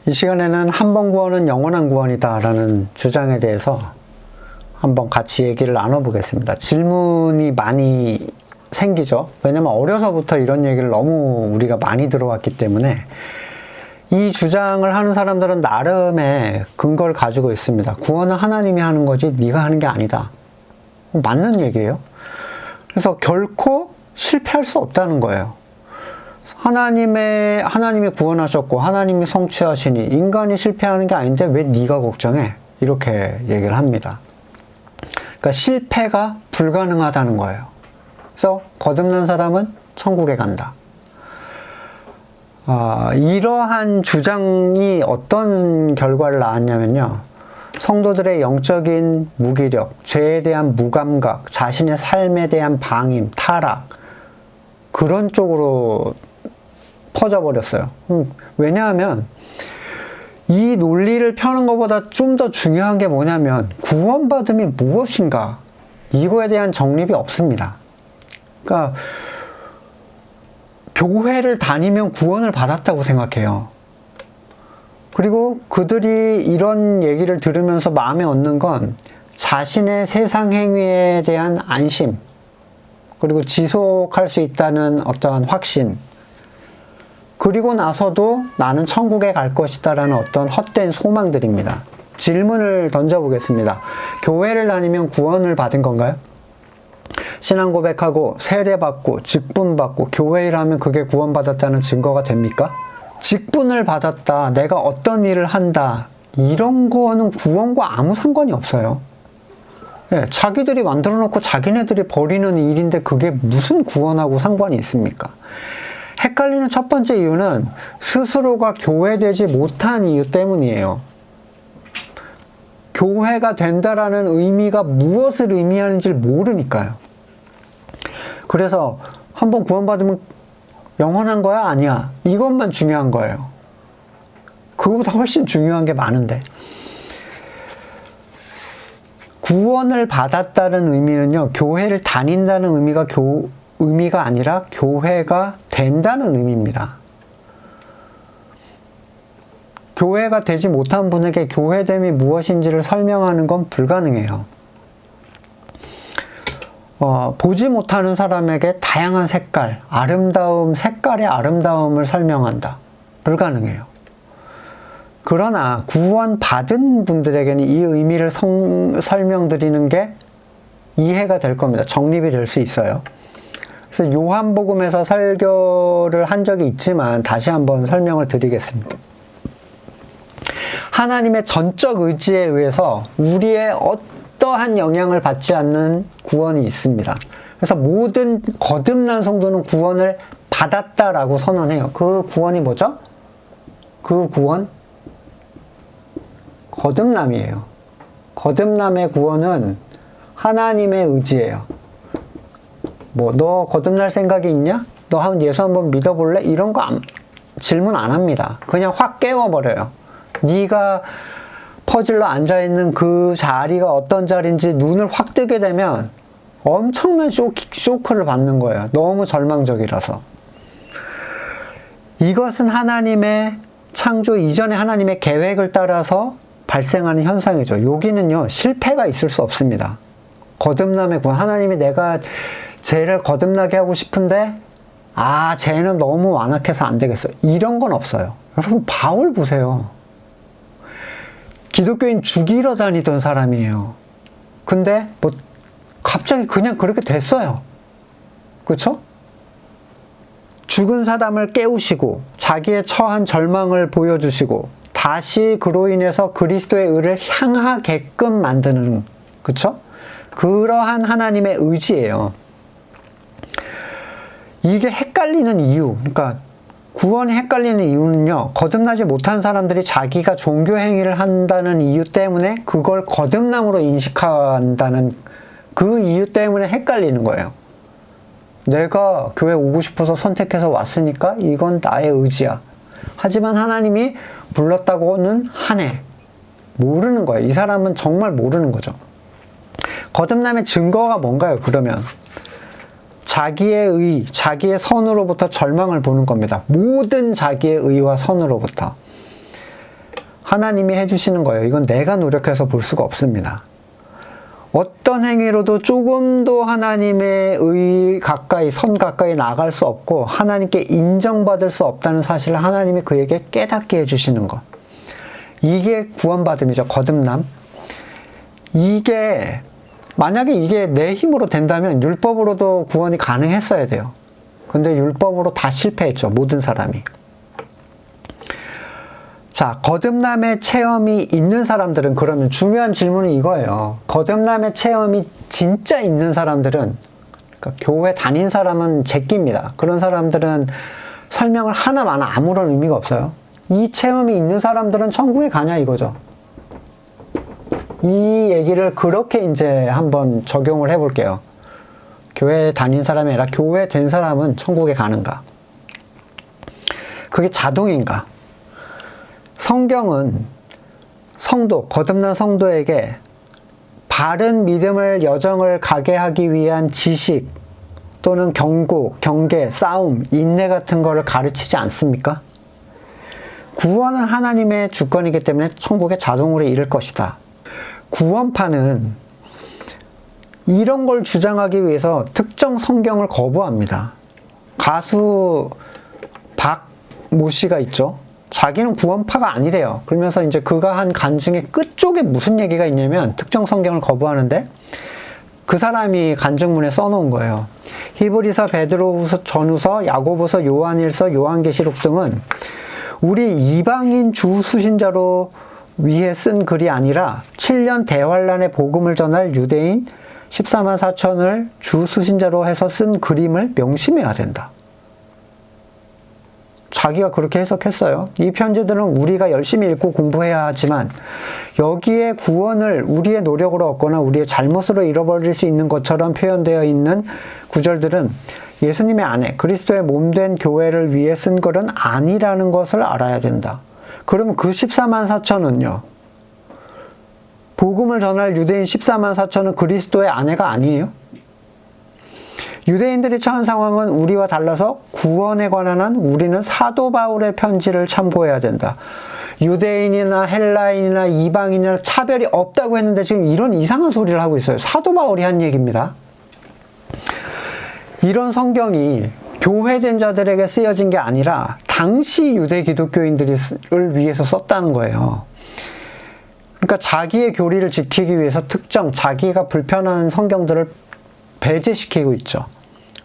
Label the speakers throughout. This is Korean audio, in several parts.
Speaker 1: 이 시간에는 한 번 구원은 영원한 구원이다 라는 주장에 대해서 한번 같이 얘기를 나눠보겠습니다. 질문이 많이 생기죠. 왜냐면 어려서부터 이런 얘기를 너무 우리가 많이 들어왔기 때문에 이 주장을 하는 사람들은 나름의 근거를 가지고 있습니다. 구원은 하나님이 하는 거지 네가 하는 게 아니다. 맞는 얘기예요. 그래서 결코 실패할 수 없다는 거예요. 하나님이 구원하셨고 하나님이 성취하시니 인간이 실패하는 게 아닌데 왜 네가 걱정해? 이렇게 얘기를 합니다. 그러니까 실패가 불가능하다는 거예요. 그래서 거듭난 사람은 천국에 간다. 이러한 주장이 어떤 결과를 낳았냐면요. 성도들의 영적인 무기력, 죄에 대한 무감각, 자신의 삶에 대한 방임, 타락, 그런 쪽으로 퍼져버렸어요. 왜냐하면 이 논리를 펴는 것보다 좀 더 중요한 게 뭐냐면 구원받음이 무엇인가, 이거에 대한 정립이 없습니다. 그러니까 교회를 다니면 구원을 받았다고 생각해요. 그리고 그들이 이런 얘기를 들으면서 마음에 얻는 건 자신의 세상 행위에 대한 안심, 그리고 지속할 수 있다는 어떠한 확신, 그리고 나서도 나는 천국에 갈 것이다 라는 어떤 헛된 소망들입니다. 질문을 던져보겠습니다. 교회를 다니면 구원을 받은 건가요? 신앙 고백하고 세례받고 직분받고 교회 일하면 그게 구원받았다는 증거가 됩니까? 직분을 받았다, 내가 어떤 일을 한다, 이런 거는 구원과 아무 상관이 없어요. 네, 자기들이 만들어 놓고 자기네들이 벌이는 일인데 그게 무슨 구원하고 상관이 있습니까? 헷갈리는 첫 번째 이유는 스스로가 교회되지 못한 이유 때문이에요. 교회가 된다라는 의미가 무엇을 의미하는지를 모르니까요. 그래서 한번 구원받으면 영원한 거야? 아니야. 이것만 중요한 거예요. 그거보다 훨씬 중요한 게 많은데. 구원을 받았다는 의미는요, 교회를 다닌다는 의미가 아니라 교회가 된다는 의미입니다. 교회가 되지 못한 분에게 교회됨이 무엇인지를 설명하는 건 불가능해요. 보지 못하는 사람에게 다양한 색깔의 아름다움을 설명한다. 불가능해요. 그러나 구원받은 분들에게는 이 의미를 설명드리는 게 이해가 될 겁니다. 정립이 될 수 있어요. 그래서 요한복음에서 설교를 한 적이 있지만 다시 한번 설명을 드리겠습니다. 하나님의 전적 의지에 의해서 우리의 어떠한 영향을 받지 않는 구원이 있습니다. 그래서 모든 거듭난 성도는 구원을 받았다라고 선언해요. 그 구원이 뭐죠? 그 구원? 거듭남이에요. 거듭남의 구원은 하나님의 의지예요. 너 거듭날 생각이 있냐? 너 예수 한번 믿어볼래? 이런 거 질문 안 합니다. 그냥 확 깨워버려요. 네가 퍼즐로 앉아있는 그 자리가 어떤 자리인지 눈을 확 뜨게 되면 엄청난 쇼크를 받는 거예요. 너무 절망적이라서. 이것은 하나님의 창조 이전에 하나님의 계획을 따라서 발생하는 현상이죠. 여기는요, 실패가 있을 수 없습니다. 거듭남의 구원. 하나님이 내가 쟤를 거듭나게 하고 싶은데 쟤는 너무 완악해서 안 되겠어. 이런 건 없어요. 여러분, 바울 보세요. 기독교인 죽이러 다니던 사람이에요. 근데 갑자기 그냥 그렇게 됐어요. 그렇죠? 죽은 사람을 깨우시고 자기의 처한 절망을 보여주시고 다시 그로 인해서 그리스도의 의를 향하게끔 만드는, 그렇죠? 그러한 하나님의 의지예요. 이게 헷갈리는 이유, 그러니까 구원이 헷갈리는 이유는요, 거듭나지 못한 사람들이 자기가 종교 행위를 한다는 이유 때문에 그걸 거듭남으로 인식한다는 그 이유 때문에 헷갈리는 거예요. 내가 교회 오고 싶어서 선택해서 왔으니까 이건 나의 의지야. 하지만 하나님이 불렀다고는 하네. 모르는 거예요. 이 사람은 정말 모르는 거죠. 거듭남의 증거가 뭔가요, 그러면? 자기의 의, 자기의 선으로부터 절망을 보는 겁니다. 모든 자기의 의와 선으로부터. 하나님이 해주시는 거예요. 이건 내가 노력해서 볼 수가 없습니다. 어떤 행위로도 조금도 하나님의 선 가까이 나갈 수 없고 하나님께 인정받을 수 없다는 사실을 하나님이 그에게 깨닫게 해주시는 것. 이게 구원받음이죠. 거듭남. 만약에 이게 내 힘으로 된다면 율법으로도 구원이 가능했어야 돼요. 근데 율법으로 다 실패했죠. 모든 사람이. 자, 거듭남의 체험이 있는 사람들은, 그러면 중요한 질문은 이거예요. 거듭남의 체험이 진짜 있는 사람들은, 그러니까 교회 다닌 사람은 제끼입니다. 그런 사람들은 설명을 하나마나 아무런 의미가 없어요. 이 체험이 있는 사람들은 천국에 가냐 이거죠. 이 얘기를 그렇게 이제 한번 적용을 해볼게요. 교회 다닌 사람이 아니라 교회 된 사람은 천국에 가는가? 그게 자동인가? 성경은 거듭난 성도에게 바른 믿음을 여정을 가게 하기 위한 지식 또는 경고, 경계, 싸움, 인내 같은 거를 가르치지 않습니까? 구원은 하나님의 주권이기 때문에 천국에 자동으로 이를 것이다. 구원파는 이런 걸 주장하기 위해서 특정 성경을 거부합니다. 가수 박모 씨가 있죠. 자기는 구원파가 아니래요. 그러면서 이제 그가 한 간증의 끝쪽에 무슨 얘기가 있냐면 특정 성경을 거부하는데 그 사람이 간증문에 써놓은 거예요. 히브리서, 베드로후서, 전후서, 야고보서, 요한일서, 요한계시록 등은 우리 이방인 주 수신자로 위해 쓴 글이 아니라 7년 대환란의 복음을 전할 유대인 14만 4천을 주 수신자로 해서 쓴 그림을 명심해야 된다. 자기가 그렇게 해석했어요. 이 편지들은 우리가 열심히 읽고 공부해야 하지만 여기에 구원을 우리의 노력으로 얻거나 우리의 잘못으로 잃어버릴 수 있는 것처럼 표현되어 있는 구절들은 예수님의 아내, 그리스도의 몸된 교회를 위해 쓴 글은 아니라는 것을 알아야 된다. 그러면 그 14만 4천은요. 복음을 전할 유대인 14만 4천은 그리스도의 아내가 아니에요? 유대인들이 처한 상황은 우리와 달라서 구원에 관한 한 우리는 사도 바울의 편지를 참고해야 된다. 유대인이나 헬라인이나 이방인이나 차별이 없다고 했는데 지금 이런 이상한 소리를 하고 있어요. 사도 바울이 한 얘기입니다. 이런 성경이 교회된 자들에게 쓰여진 게 아니라 당시 유대 기독교인들을 위해서 썼다는 거예요. 그러니까 자기의 교리를 지키기 위해서 특정 자기가 불편한 성경들을 배제시키고 있죠.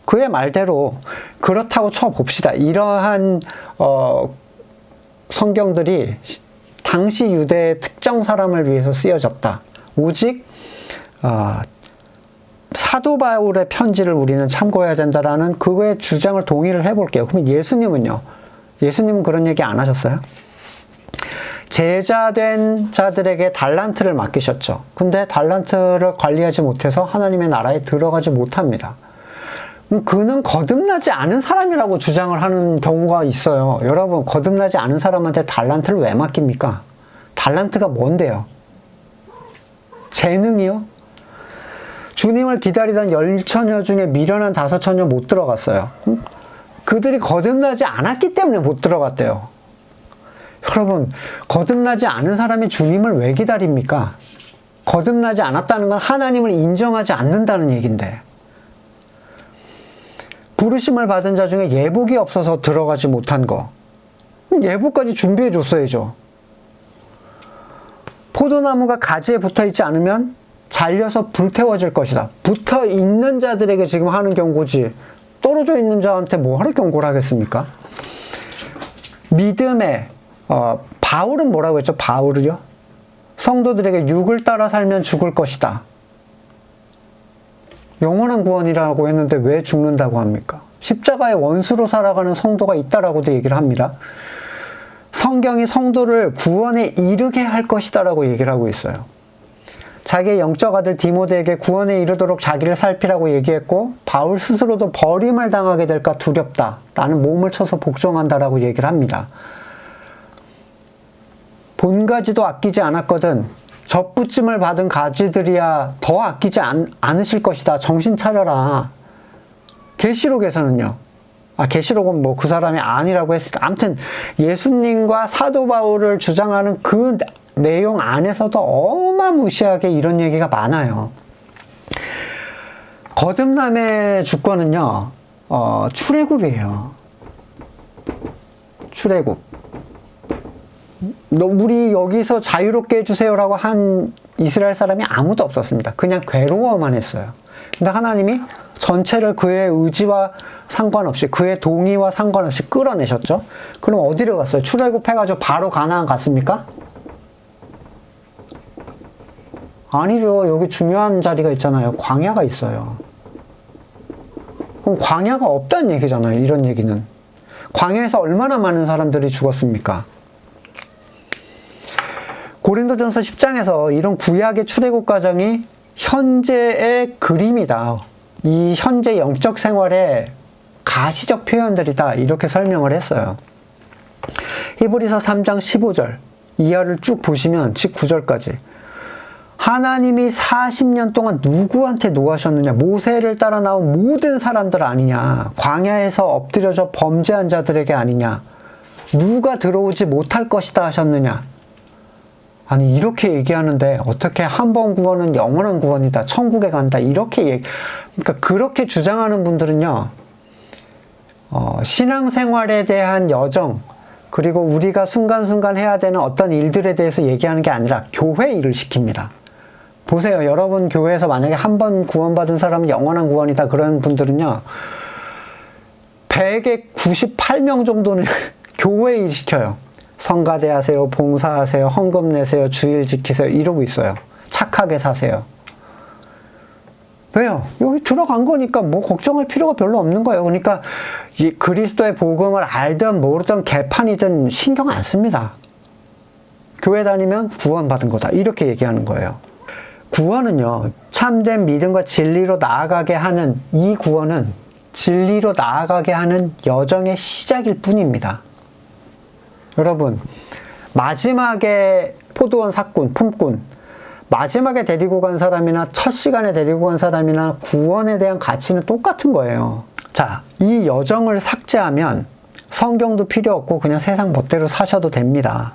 Speaker 1: 그의 말대로 그렇다고 쳐봅시다. 이러한 성경들이 당시 유대의 특정 사람을 위해서 쓰여졌다. 오직 사도 바울의 편지를 우리는 참고해야 된다라는 그거의 주장을 동의를 해볼게요. 그럼 예수님은요? 예수님은 그런 얘기 안 하셨어요? 제자된 자들에게 달란트를 맡기셨죠. 근데 달란트를 관리하지 못해서 하나님의 나라에 들어가지 못합니다. 그는 거듭나지 않은 사람이라고 주장을 하는 경우가 있어요. 여러분, 거듭나지 않은 사람한테 달란트를 왜 맡깁니까? 달란트가 뭔데요? 재능이요? 주님을 기다리던 10처녀 중에 미련한 5처녀 못 들어갔어요. 그들이 거듭나지 않았기 때문에 못 들어갔대요. 여러분, 거듭나지 않은 사람이 주님을 왜 기다립니까? 거듭나지 않았다는 건 하나님을 인정하지 않는다는 얘기인데, 부르심을 받은 자 중에 예복이 없어서 들어가지 못한 거, 예복까지 준비해 줬어야죠. 포도나무가 가지에 붙어 있지 않으면 잘려서 불태워질 것이다. 붙어 있는 자들에게 지금 하는 경고지, 떨어져 있는 자한테 뭐하러 경고를 하겠습니까? 믿음에 바울은 뭐라고 했죠? 바울을요? 성도들에게 육을 따라 살면 죽을 것이다. 영원한 구원이라고 했는데 왜 죽는다고 합니까? 십자가의 원수로 살아가는 성도가 있다라고도 얘기를 합니다. 성경이 성도를 구원에 이르게 할 것이다라고 얘기를 하고 있어요. 자기의 영적 아들 디모데에게 구원에 이르도록 자기를 살피라고 얘기했고, 바울 스스로도 버림을 당하게 될까 두렵다. 나는 몸을 쳐서 복종한다라고 얘기를 합니다. 본가지도 아끼지 않았거든 젖붙임을 받은 가지들이야 더 아끼지 않으실 것이다. 정신 차려라. 계시록에서는요. 계시록은 뭐 그 사람이 아니라고 했으니까 아무튼 예수님과 사도 바울을 주장하는 그 내용 안에서도 어마무시하게 이런 얘기가 많아요. 거듭남의 주권은요, 출애굽이에요. 출애굽. 우리 여기서 자유롭게 해주세요라고 한 이스라엘 사람이 아무도 없었습니다. 그냥 괴로워만 했어요. 근데 하나님이 전체를 그의 의지와 상관없이, 그의 동의와 상관없이 끌어내셨죠. 그럼 어디로 갔어요? 출애굽해가지고 바로 가나안 갔습니까? 아니죠. 여기 중요한 자리가 있잖아요. 광야가 있어요. 그럼 광야가 없다는 얘기잖아요. 이런 얘기는. 광야에서 얼마나 많은 사람들이 죽었습니까? 고린도전서 10장에서 이런 구약의 출애굽 과정이 현재의 그림이다. 이 현재 영적 생활의 가시적 표현들이다. 이렇게 설명을 했어요. 히브리서 3장 15절 이하를 쭉 보시면 19절까지 하나님이 40년 동안 누구한테 노하셨느냐? 모세를 따라 나온 모든 사람들 아니냐? 광야에서 엎드려져 범죄한 자들에게 아니냐? 누가 들어오지 못할 것이다 하셨느냐? 아니 이렇게 얘기하는데 어떻게 한 번 구원은 영원한 구원이다. 천국에 간다. 이렇게 그러니까 그렇게 주장하는 분들은요. 신앙생활에 대한 여정 그리고 우리가 순간순간 해야 되는 어떤 일들에 대해서 얘기하는 게 아니라 교회 일을 시킵니다. 보세요. 여러분 교회에서 만약에 한 번 구원받은 사람은 영원한 구원이다. 그런 분들은요. 100에 98명 정도는 교회 일 시켜요. 성가대 하세요. 봉사하세요. 헌금 내세요. 주일 지키세요. 이러고 있어요. 착하게 사세요. 왜요? 여기 들어간 거니까 뭐 걱정할 필요가 별로 없는 거예요. 그러니까 이 그리스도의 복음을 알든 모르든 개판이든 신경 안 씁니다. 교회 다니면 구원받은 거다. 이렇게 얘기하는 거예요. 구원은요. 참된 믿음과 진리로 나아가게 하는 이 구원은 진리로 나아가게 하는 여정의 시작일 뿐입니다. 여러분 마지막에 포도원 사꾼, 품꾼 마지막에 데리고 간 사람이나 첫 시간에 데리고 간 사람이나 구원에 대한 가치는 똑같은 거예요. 자, 이 여정을 삭제하면 성경도 필요 없고 그냥 세상 멋대로 사셔도 됩니다.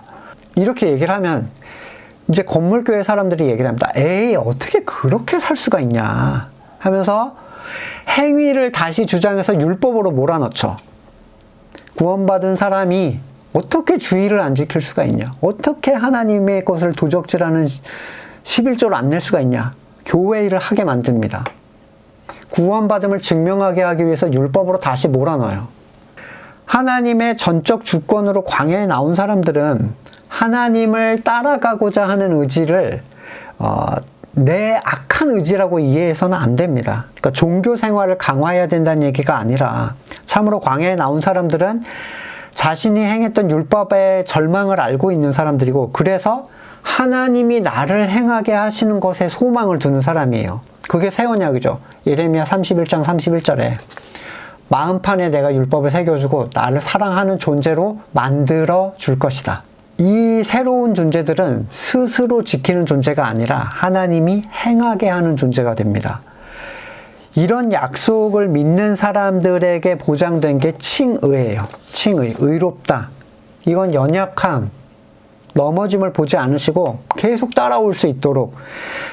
Speaker 1: 이렇게 얘기를 하면 이제 건물교회 사람들이 얘기를 합니다. 에이 어떻게 그렇게 살 수가 있냐 하면서 행위를 다시 주장해서 율법으로 몰아넣죠. 구원받은 사람이 어떻게 주의를 안 지킬 수가 있냐? 어떻게 하나님의 것을 도적질하는 11조를 안 낼 수가 있냐? 교회 일을 하게 만듭니다. 구원받음을 증명하게 하기 위해서 율법으로 다시 몰아넣어요. 하나님의 전적 주권으로 광야에 나온 사람들은 하나님을 따라가고자 하는 의지를 내 악한 의지라고 이해해서는 안 됩니다. 그러니까 종교 생활을 강화해야 된다는 얘기가 아니라 참으로 광야에 나온 사람들은 자신이 행했던 율법의 절망을 알고 있는 사람들이고 그래서 하나님이 나를 행하게 하시는 것에 소망을 두는 사람이에요. 그게 새 언약이죠. 예레미야 31장 31절에 마음판에 내가 율법을 새겨주고 나를 사랑하는 존재로 만들어 줄 것이다. 이 새로운 존재들은 스스로 지키는 존재가 아니라 하나님이 행하게 하는 존재가 됩니다. 이런 약속을 믿는 사람들에게 보장된 게 칭의예요. 칭의, 의롭다. 이건 연약함, 넘어짐을 보지 않으시고 계속 따라올 수 있도록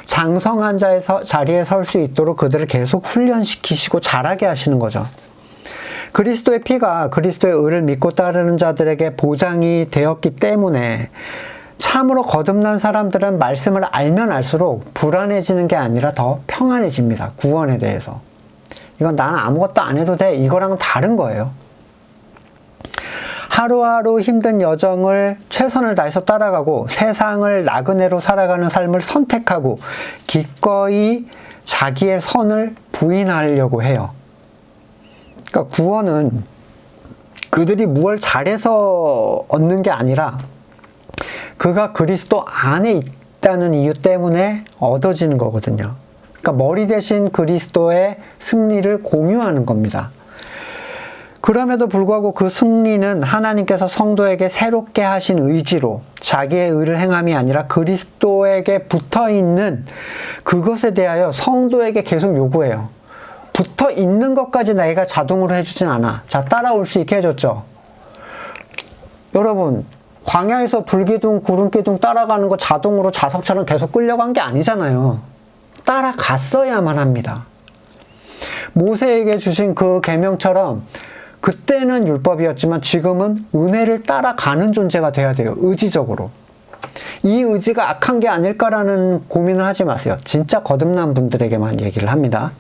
Speaker 1: 장성한 자리에 설 수 있도록 그들을 계속 훈련시키시고 자라게 하시는 거죠. 그리스도의 피가 그리스도의 의를 믿고 따르는 자들에게 보장이 되었기 때문에 참으로 거듭난 사람들은 말씀을 알면 알수록 불안해지는 게 아니라 더 평안해집니다. 구원에 대해서. 이건 나는 아무것도 안 해도 돼. 이거랑은 다른 거예요. 하루하루 힘든 여정을 최선을 다해서 따라가고 세상을 나그네로 살아가는 삶을 선택하고 기꺼이 자기의 선을 부인하려고 해요. 그러니까 구원은 그들이 무엇을 잘해서 얻는 게 아니라 그가 그리스도 안에 있다는 이유 때문에 얻어지는 거거든요. 그러니까 머리 대신 그리스도의 승리를 공유하는 겁니다. 그럼에도 불구하고 그 승리는 하나님께서 성도에게 새롭게 하신 의지로 자기의 의를 행함이 아니라 그리스도에게 붙어있는 그것에 대하여 성도에게 계속 요구해요. 붙어 있는 것까지 내가 자동으로 해주진 않아. 자, 따라올 수 있게 해줬죠. 여러분, 광야에서 불기둥, 구름기둥 따라가는 거 자동으로 자석처럼 계속 끌려간 게 아니잖아요. 따라갔어야만 합니다. 모세에게 주신 그 계명처럼 그때는 율법이었지만 지금은 은혜를 따라가는 존재가 돼야 돼요. 의지적으로. 이 의지가 악한 게 아닐까라는 고민을 하지 마세요. 진짜 거듭난 분들에게만 얘기를 합니다.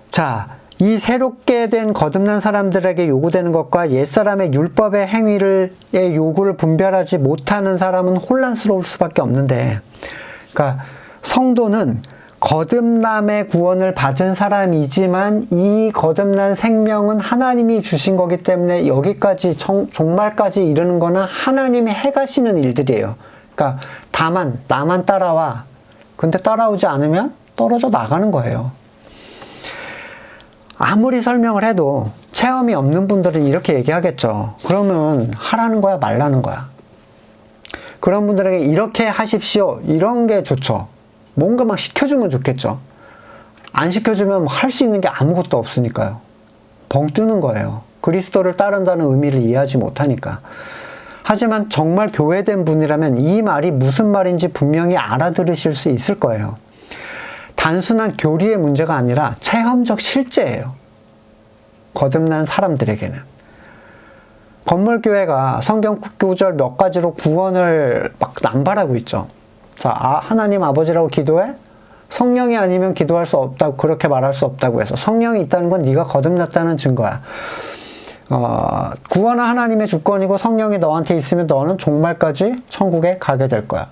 Speaker 1: 자, 이 새롭게 된 거듭난 사람들에게 요구되는 것과 옛사람의 율법의 행위의 요구를 분별하지 못하는 사람은 혼란스러울 수밖에 없는데, 그러니까 성도는 거듭남의 구원을 받은 사람이지만 이 거듭난 생명은 하나님이 주신 거기 때문에 여기까지 종말까지 이르는 거는 하나님이 해가시는 일들이에요. 그러니까 다만 나만 따라와. 근데 따라오지 않으면 떨어져 나가는 거예요. 아무리 설명을 해도 체험이 없는 분들은 이렇게 얘기하겠죠. 그러면 하라는 거야, 말라는 거야. 그런 분들에게 이렇게 하십시오. 이런 게 좋죠. 뭔가 막 시켜주면 좋겠죠. 안 시켜주면 할 수 있는 게 아무것도 없으니까요. 벙 뜨는 거예요. 그리스도를 따른다는 의미를 이해하지 못하니까. 하지만 정말 교회된 분이라면 이 말이 무슨 말인지 분명히 알아들으실 수 있을 거예요. 단순한 교리의 문제가 아니라 체험적 실제예요. 거듭난 사람들에게는. 건물교회가 성경 구절 몇 가지로 구원을 막 남발하고 있죠. 자, 하나님 아버지라고 기도해? 성령이 아니면 기도할 수 없다고, 그렇게 말할 수 없다고 해서 성령이 있다는 건 네가 거듭났다는 증거야. 구원은 하나님의 주권이고 성령이 너한테 있으면 너는 종말까지 천국에 가게 될 거야.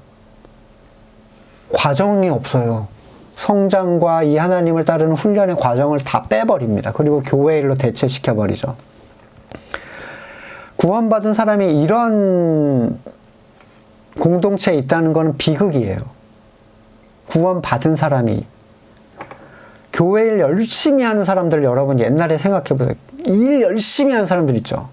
Speaker 1: 과정이 없어요. 성장과 이 하나님을 따르는 훈련의 과정을 다 빼버립니다. 그리고 교회 일로 대체시켜버리죠. 구원받은 사람이 이런 공동체에 있다는 것은 비극이에요. 구원받은 사람이. 교회 일 열심히 하는 사람들 여러분 옛날에 생각해보세요. 일 열심히 하는 사람들 있죠.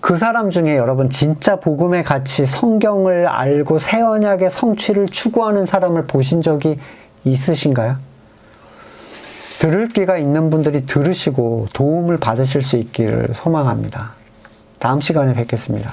Speaker 1: 그 사람 중에 여러분 진짜 복음의 가치, 성경을 알고 새 언약의 성취를 추구하는 사람을 보신 적이 있으신가요? 들을 귀가 있는 분들이 들으시고 도움을 받으실 수 있기를 소망합니다. 다음 시간에 뵙겠습니다.